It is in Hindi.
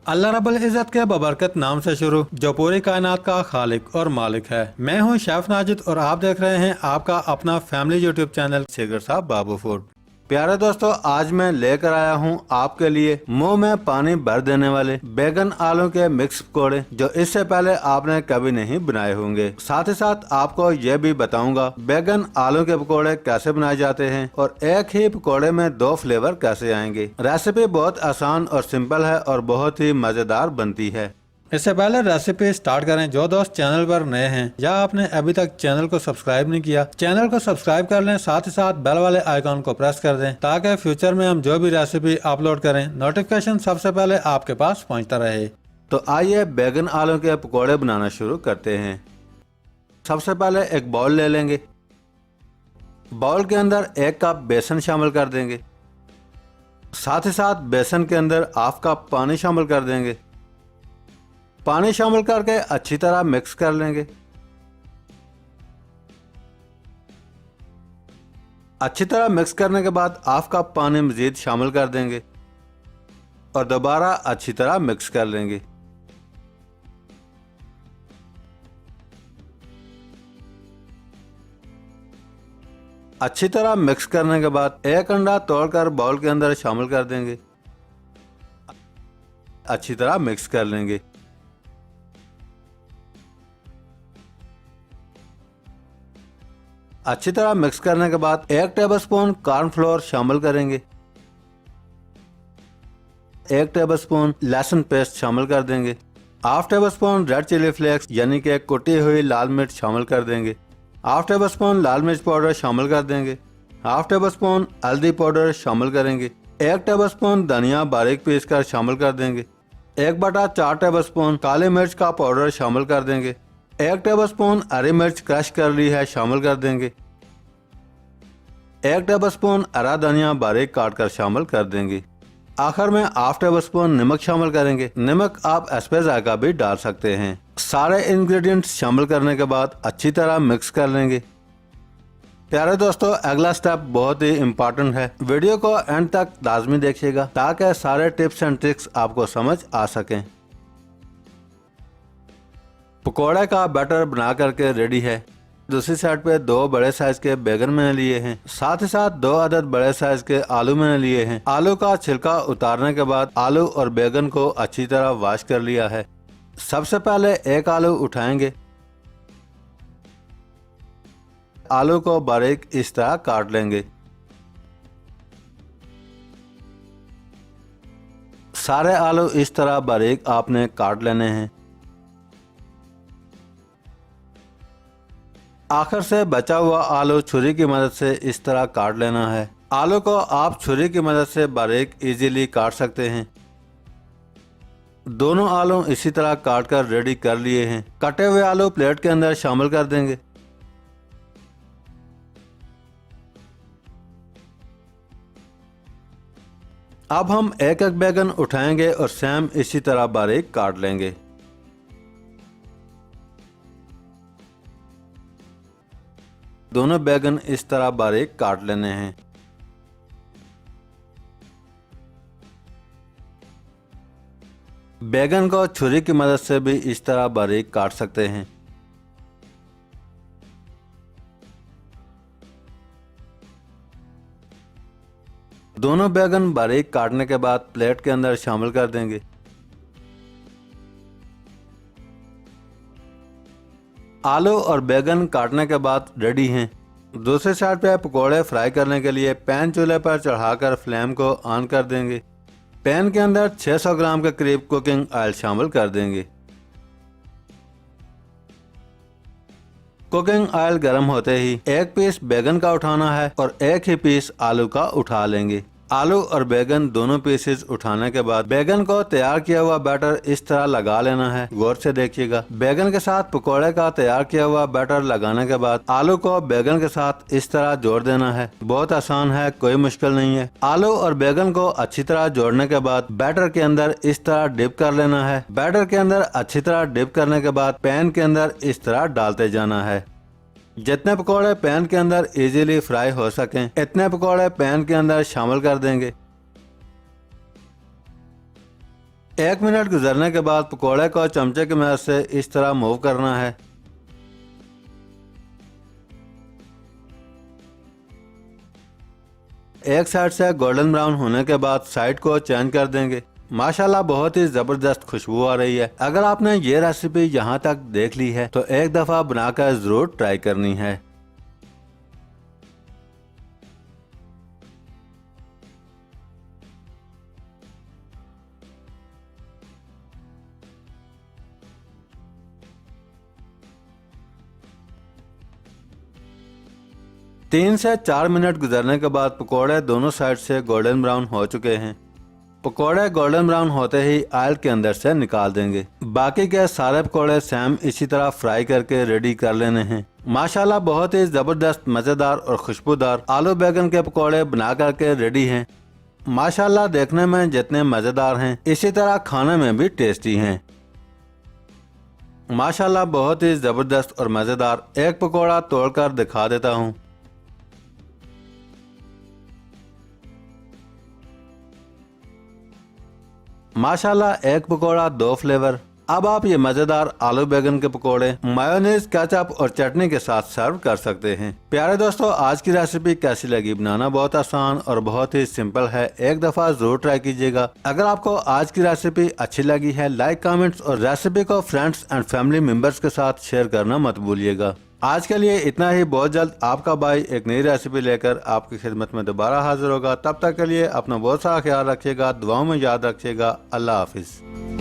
अल्लाह रब्बुल इज़्ज़त के बबरकत नाम से शुरू, जो पूरी कायनात का खालिक और मालिक है। मैं हूं शेफ नाजिद और आप देख रहे हैं आपका अपना फैमिली यूट्यूब चैनल शेखर साहब बाबू फूड। प्यारे दोस्तों, आज मैं लेकर आया हूं आपके लिए मुंह में पानी भर देने वाले बैगन आलू के मिक्स पकौड़े, जो इससे पहले आपने कभी नहीं बनाए होंगे। साथ ही साथ आपको ये भी बताऊंगा बैगन आलू के पकौड़े कैसे बनाए जाते हैं और एक ही पकौड़े में 2 फ्लेवर कैसे आएंगे। रेसिपी बहुत आसान और सिंपल है और बहुत ही मजेदार बनती है। इससे पहले रेसिपी स्टार्ट करें, जो दोस्त चैनल पर नए हैं या आपने अभी तक चैनल को सब्सक्राइब नहीं किया, चैनल को सब्सक्राइब कर लें। साथ ही साथ बेल वाले आइकॉन को प्रेस कर दें ताकि फ्यूचर में हम जो भी रेसिपी अपलोड करें नोटिफिकेशन सबसे पहले आपके पास पहुंचता रहे। तो आइए बैगन आलू के पकौड़े बनाना शुरू करते हैं। सबसे पहले एक बाउल ले लेंगे। बाउल के अंदर 1 कप बेसन शामिल कर देंगे। साथ ही साथ बेसन के अंदर ½ कप पानी शामिल कर देंगे। पानी शामिल करके अच्छी तरह मिक्स कर लेंगे। अच्छी तरह मिक्स करने के बाद ½ कप पानी मजीद शामिल कर देंगे और दोबारा अच्छी तरह मिक्स कर लेंगे। अच्छी तरह मिक्स करने के बाद 1 अंडा तोड़कर बाउल के अंदर शामिल कर देंगे। अच्छी तरह मिक्स कर लेंगे। अच्छी तरह मिक्स करने के बाद 1 टेबलस्पून कॉर्नफ्लोर शामिल करेंगे। 1 टेबलस्पून लहसुन पेस्ट शामिल कर देंगे। ½ टेबलस्पून रेड चिली फ्लेक्स यानी कि कुटी हुई लाल मिर्च शामिल कर देंगे। ½ टेबलस्पून लाल मिर्च पाउडर शामिल कर देंगे। ½ टेबलस्पून हल्दी पाउडर शामिल करेंगे। 1 टेबलस्पून धनिया बारीक पीस कर शामिल कर देंगे। 1/4 टेबलस्पून काली मिर्च का पाउडर शामिल कर देंगे। 1 टेबलस्पून हरी मिर्च क्रश कर ली है शामिल कर देंगे। 1 टेबलस्पून हरा धनिया बारीक काट कर शामिल कर देंगे। आखिर में ½ टेबलस्पून नमक शामिल करेंगे। नमक आप एस्पे जायका भी डाल सकते हैं। सारे इंग्रेडिएंट्स शामिल करने के बाद अच्छी तरह मिक्स कर लेंगे। प्यारे दोस्तों, अगला स्टेप बहुत ही इम्पोर्टेंट है। वीडियो को एंड तक लाजमी देखिएगा ताकि सारे टिप्स एंड ट्रिक्स आपको समझ आ सकें। पकौड़े का बैटर बना करके रेडी है। दूसरी साइड पे 2 बड़े साइज के बैगन मैंने लिए हैं। साथ ही साथ 2 अदद बड़े साइज के आलू मैंने लिए हैं। आलू का छिलका उतारने के बाद आलू और बैगन को अच्छी तरह वॉश कर लिया है। सबसे पहले एक आलू उठाएंगे। आलू को बारीक इस तरह काट लेंगे। सारे आलू इस तरह बारीक आपने काट लेने हैं। आखिर से बचा हुआ आलू छुरी की मदद से इस तरह काट लेना है। आलू को आप छुरी की मदद से बारीक इजीली काट सकते हैं। दोनों आलू इसी तरह काट कर रेडी कर लिए हैं। कटे हुए आलू प्लेट के अंदर शामिल कर देंगे। अब हम एक एक बैगन उठाएंगे और सेम इसी तरह बारीक काट लेंगे। दोनों बैगन इस तरह बारीक काट लेने हैं। बैगन को छुरी की मदद से भी इस तरह बारीक काट सकते हैं। दोनों बैगन बारीक काटने के बाद प्लेट के अंदर शामिल कर देंगे। आलू और बैगन काटने के बाद रेडी हैं। दूसरे साइड पे पकोड़े फ्राई करने के लिए पैन चूल्हे पर चढ़ाकर फ्लेम को ऑन कर देंगे। पैन के अंदर 600 ग्राम के करीब कुकिंग ऑयल शामिल कर देंगे। कुकिंग ऑयल गर्म होते ही 1 पीस बैगन का उठाना है और 1 ही पीस आलू का उठा लेंगे। आलू और बैगन दोनों पीसेस उठाने के बाद बैगन को तैयार किया हुआ बैटर इस तरह लगा लेना है। गौर से देखिएगा। बैगन के साथ पकोड़े का तैयार किया हुआ बैटर लगाने के बाद आलू को बैगन के साथ इस तरह जोड़ देना है। बहुत आसान है, कोई मुश्किल नहीं है। आलू और बैगन को अच्छी तरह जोड़ने के बाद बैटर के अंदर इस तरह डिप कर लेना है। बैटर के अंदर अच्छी तरह डिप करने के बाद पैन के अंदर इस तरह डालते जाना है। जितने पकौड़े पैन के अंदर इजीली फ्राई हो सकें इतने पकौड़े पैन के अंदर शामिल कर देंगे। 1 मिनट गुजरने के बाद पकोड़े को चमचे की मदद से इस तरह मूव करना है। एक साइड से गोल्डन ब्राउन होने के बाद साइड को चेंज कर देंगे। माशाल्लाह बहुत ही जबरदस्त खुशबू आ रही है। अगर आपने ये रेसिपी यहाँ तक देख ली है तो एक दफा बनाकर जरूर ट्राई करनी है। तीन से 4 मिनट गुजरने के बाद पकोड़े दोनों साइड से गोल्डन ब्राउन हो चुके हैं। पकोड़े गोल्डन ब्राउन होते ही ऑयल के अंदर से निकाल देंगे। बाकी के सारे पकोड़े सेम इसी तरह फ्राई करके रेडी कर लेने हैं। माशाल्लाह बहुत ही जबरदस्त मजेदार और खुशबूदार आलू बैगन के पकोड़े बना करके रेडी हैं। माशाल्लाह देखने में जितने मजेदार हैं इसी तरह खाने में भी टेस्टी हैं। माशाल्लाह बहुत ही जबरदस्त और मजेदार। एक पकोड़ा तोड़कर दिखा देता हूँ। माशाल्लाह एक पकोड़ा 2 फ्लेवर। अब आप ये मजेदार आलू बैगन के पकोड़े मायोनीज, केचप और चटनी के साथ सर्व कर सकते हैं। प्यारे दोस्तों, आज की रेसिपी कैसी लगी? बनाना बहुत आसान और बहुत ही सिंपल है। एक दफा जरूर ट्राई कीजिएगा। अगर आपको आज की रेसिपी अच्छी लगी है, लाइक, कमेंट्स और रेसिपी को फ्रेंड्स एंड फैमिली मेंबर्स के साथ शेयर करना मत भूलिएगा। आज के लिए इतना ही। बहुत जल्द आपका भाई एक नई रेसिपी लेकर आपकी खिदमत में दोबारा हाजिर होगा। तब तक के लिए अपना बहुत सारा ख्याल रखिएगा, दुआओं में याद रखिएगा। अल्लाह हाफिज।